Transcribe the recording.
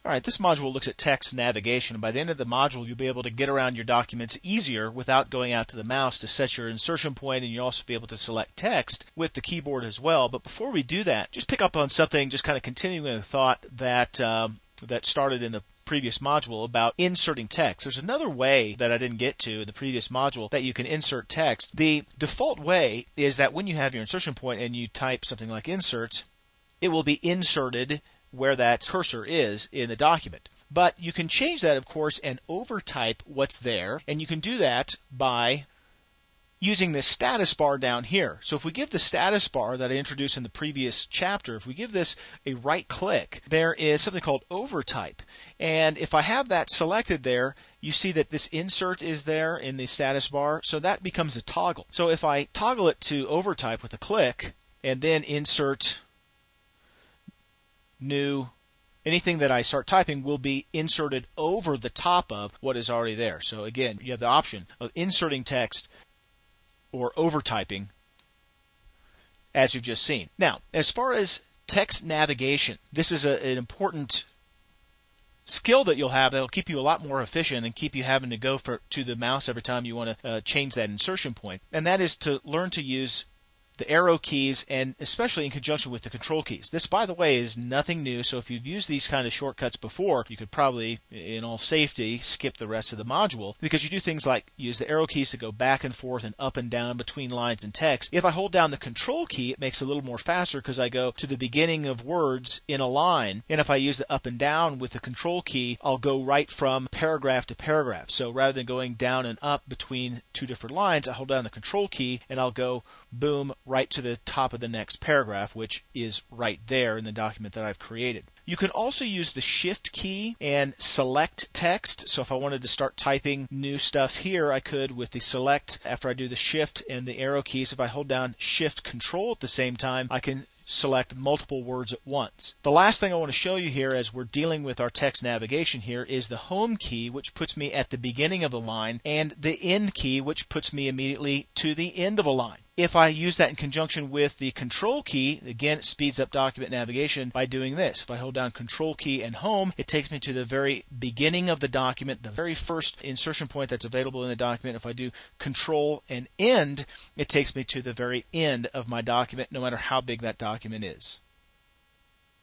Alright, this module looks at text navigation, and by the end of the module you'll be able to get around your documents easier without going out to the mouse to set your insertion point, and you'll also be able to select text with the keyboard as well. But before we do that, just pick up on something, just kind of continuing the thought that started in the previous module about inserting text. There's another way that I didn't get to in the previous module that you can insert text. The default way is that when you have your insertion point and you type something like insert, it will be inserted where that cursor is in the document. But you can change that, of course, and overtype what's there, and you can do that by using this status bar down here. So if we give the status bar that I introduced in the previous chapter, if we give this a right click, there is something called overtype. And if I have that selected there, you see that this insert is there in the status bar, so that becomes a toggle. So if I toggle it to overtype with a click, and then insert new, anything that I start typing will be inserted over the top of what is already there. So again, you have the option of inserting text or overtyping, as you've just seen. Now, as far as text navigation, this is an important skill that you'll have that will keep you a lot more efficient and keep you having to go to the mouse every time you want to change that insertion point. And that is to learn to use the arrow keys, and especially in conjunction with the control keys. This, by the way, is nothing new, so if you've used these kind of shortcuts before, you could probably, in all safety, skip the rest of the module, because you do things like use the arrow keys to go back and forth and up and down between lines and text. If I hold down the control key, it makes it a little more faster because I go to the beginning of words in a line, and if I use the up and down with the control key, I'll go right from paragraph to paragraph. So rather than going down and up between two different lines, I hold down the control key and I'll go boom right to the top of the next paragraph, which is right there in the document that I've created. You can also use the shift key and select text. So if I wanted to start typing new stuff here, I could with the select after I do the shift and the arrow keys. If I hold down shift control at the same time, I can select multiple words at once. The last thing I want to show you here as we're dealing with our text navigation here is the home key, which puts me at the beginning of the line, and the end key, which puts me immediately to the end of a line. If I use that in conjunction with the control key, again, it speeds up document navigation by doing this. If I hold down control key and home, it takes me to the very beginning of the document, the very first insertion point that's available in the document. If I do control and end, it takes me to the very end of my document, no matter how big that document is.